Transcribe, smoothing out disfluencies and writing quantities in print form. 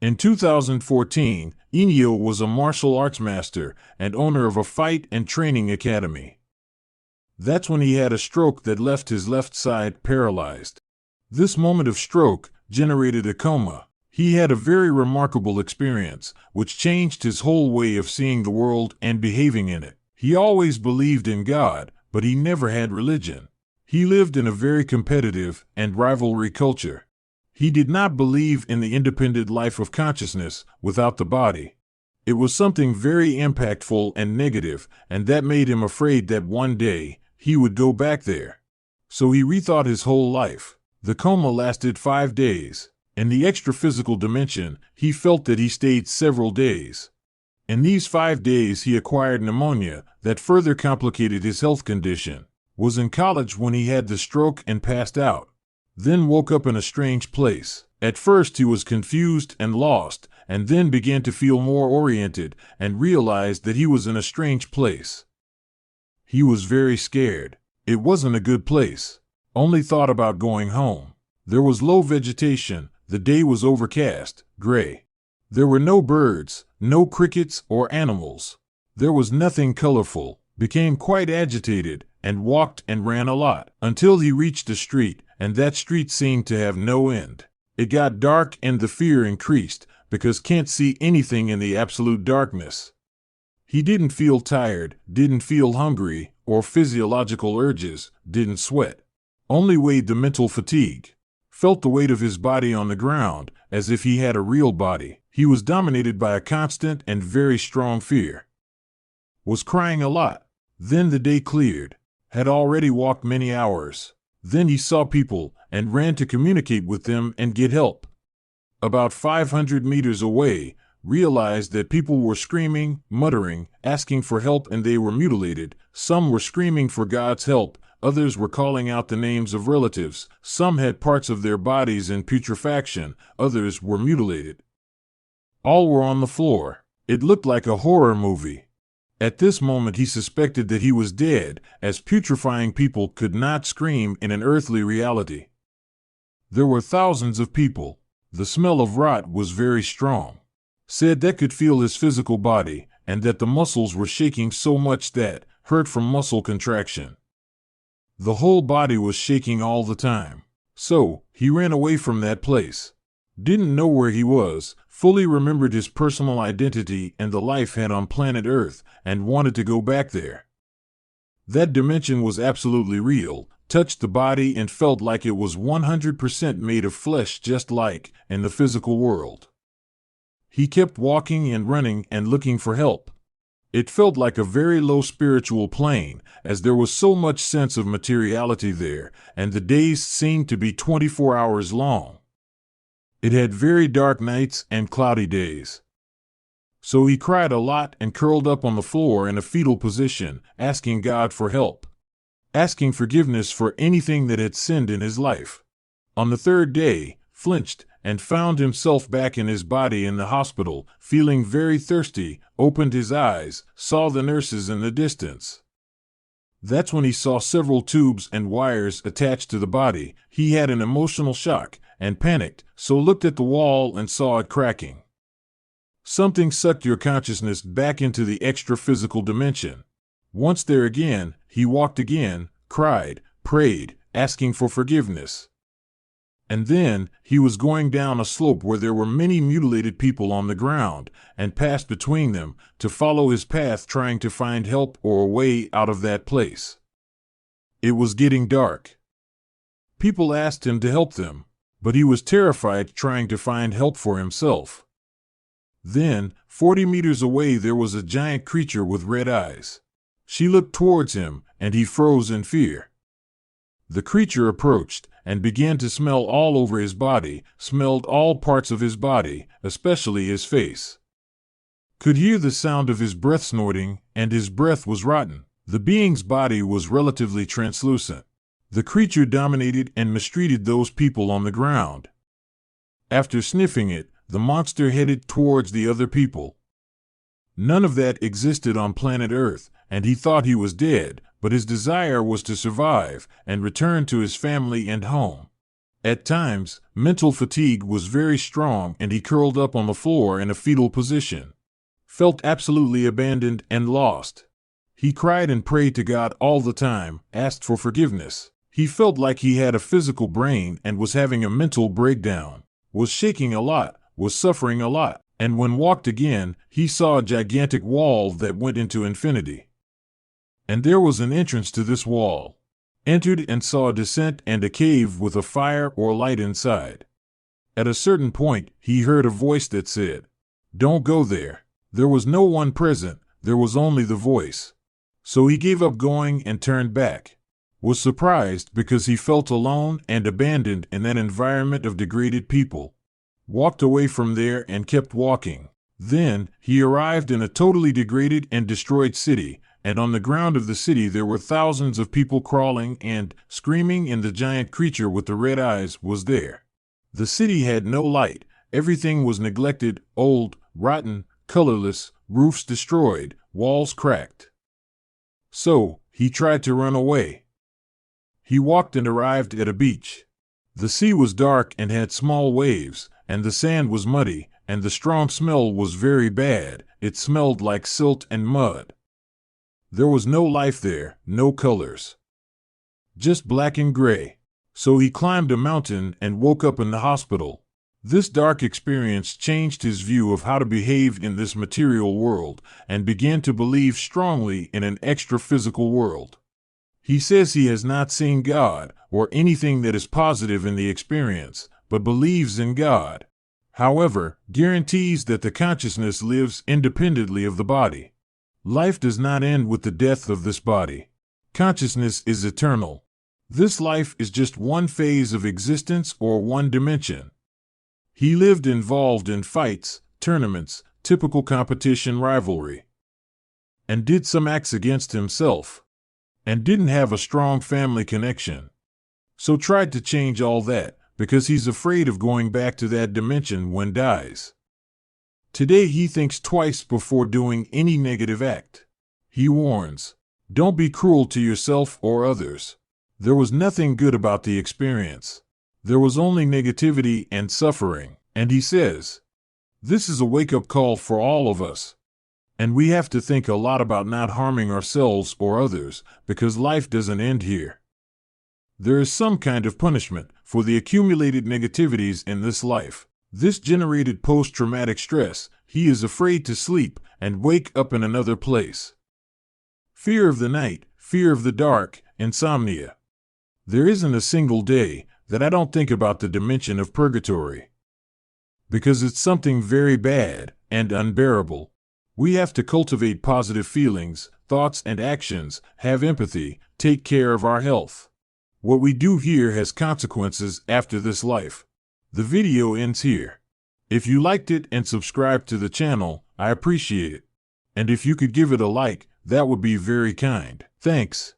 In 2014, Ennio was a martial arts master and owner of a fight and training academy. That's when he had a stroke that left his left side paralyzed. This moment of stroke generated a coma. He had a very remarkable experience, which changed his whole way of seeing the world and behaving in it. He always believed in God, but he never had religion. He lived in a very competitive and rivalry culture. He did not believe in the independent life of consciousness without the body. It was something very impactful and negative, and that made him afraid that one day he would go back there. So he rethought his whole life. The coma lasted 5 days. In the extra-physical dimension, he felt that he stayed several days. In these 5 days he acquired pneumonia that further complicated his health condition. Was in college when he had the stroke and passed out. Then woke up in a strange place. At first he was confused and lost, and then began to feel more oriented and realized that he was in a strange place. He was very scared. It wasn't a good place. Only thought about going home. There was low vegetation. The day was overcast, gray. There were no birds, no crickets or animals. There was nothing colorful. Became quite agitated and walked and ran a lot until he reached a street, and that street seemed to have no end. It got dark and the fear increased because can't see anything in the absolute darkness. He didn't feel tired, didn't feel hungry or physiological urges, didn't sweat. Only weighed the mental fatigue. Felt the weight of his body on the ground as if he had a real body. He was dominated by a constant and very strong fear. Was crying a lot. Then the day cleared. Had already walked many hours. Then he saw people and ran to communicate with them and get help. About 500 meters away, realized that people were screaming, muttering, asking for help, and they were mutilated. Some were screaming for God's help. Others were calling out the names of relatives. Some had parts of their bodies in putrefaction. Others were mutilated. All were on the floor. It looked like a horror movie. At this moment he suspected that he was dead, as putrefying people could not scream in an earthly reality. There were thousands of people. The smell of rot was very strong. Said that could feel his physical body, and that the muscles were shaking so much that hurt from muscle contraction. The whole body was shaking all the time. So he ran away from that place. Didn't know where he was, fully remembered his personal identity and the life had on planet Earth, and wanted to go back there. That dimension was absolutely real, touched the body and felt like it was 100% made of flesh, just like in the physical world. He kept walking and running and looking for help. It felt like a very low spiritual plane, as there was so much sense of materiality there, and the days seemed to be 24 hours long. It had very dark nights and cloudy days. So he cried a lot and curled up on the floor in a fetal position, asking God for help. Asking forgiveness for anything that had sinned in his life. On the third day, flinched and found himself back in his body in the hospital, feeling very thirsty, opened his eyes, saw the nurses in the distance. That's when he saw several tubes and wires attached to the body. He had an emotional shock and panicked, so looked at the wall and saw it cracking. Something sucked your consciousness back into the extra-physical dimension. Once there again, he walked again, cried, prayed, asking for forgiveness. And then he was going down a slope where there were many mutilated people on the ground, and passed between them to follow his path, trying to find help or a way out of that place. It was getting dark. People asked him to help them, but he was terrified, trying to find help for himself. Then, 40 meters away, there was a giant creature with red eyes. She looked towards him, and he froze in fear. The creature approached and began to smell all over his body, smelled all parts of his body, especially his face. Could hear the sound of his breath snorting, and his breath was rotten. The being's body was relatively translucent. The creature dominated and mistreated those people on the ground. After sniffing it, the monster headed towards the other people. None of that existed on planet Earth, and he thought he was dead, but his desire was to survive and return to his family and home. At times, mental fatigue was very strong and he curled up on the floor in a fetal position. Felt absolutely abandoned and lost. He cried and prayed to God all the time, asked for forgiveness. He felt like he had a physical brain and was having a mental breakdown, was shaking a lot, was suffering a lot, and when walked again, he saw a gigantic wall that went into infinity. And there was an entrance to this wall. Entered and saw a descent and a cave with a fire or light inside. At a certain point, he heard a voice that said, "Don't go there." There was no one present, there was only the voice. So he gave up going and turned back. Was surprised because he felt alone and abandoned in that environment of degraded people. Walked away from there and kept walking. Then, he arrived in a totally degraded and destroyed city, and on the ground of the city there were thousands of people crawling and screaming, and the giant creature with the red eyes was there. The city had no light, everything was neglected, old, rotten, colorless, roofs destroyed, walls cracked. So, he tried to run away. He walked and arrived at a beach. The sea was dark and had small waves, and the sand was muddy, and the strong smell was very bad. It smelled like silt and mud. There was no life there, no colors. Just black and gray. So he climbed a mountain and woke up in the hospital. This dark experience changed his view of how to behave in this material world and began to believe strongly in an extra-physical world. He says he has not seen God or anything that is positive in the experience, but believes in God. However, guarantees that the consciousness lives independently of the body. Life does not end with the death of this body. Consciousness is eternal. This life is just one phase of existence or one dimension. He lived involved in fights, tournaments, typical competition rivalry, and did some acts against himself, and didn't have a strong family connection. So tried to change all that, because he's afraid of going back to that dimension when dies. Today he thinks twice before doing any negative act. He warns, don't be cruel to yourself or others. There was nothing good about the experience. There was only negativity and suffering, and he says, this is a wake-up call for all of us. And we have to think a lot about not harming ourselves or others, because life doesn't end here. There is some kind of punishment for the accumulated negativities in this life. This generated post-traumatic stress. He is afraid to sleep and wake up in another place. Fear of the night, fear of the dark, insomnia. There isn't a single day that I don't think about the dimension of purgatory. Because it's something very bad and unbearable. We have to cultivate positive feelings, thoughts, and actions, have empathy, take care of our health. What we do here has consequences after this life. The video ends here. If you liked it and subscribed to the channel, I appreciate it. And if you could give it a like, that would be very kind. Thanks.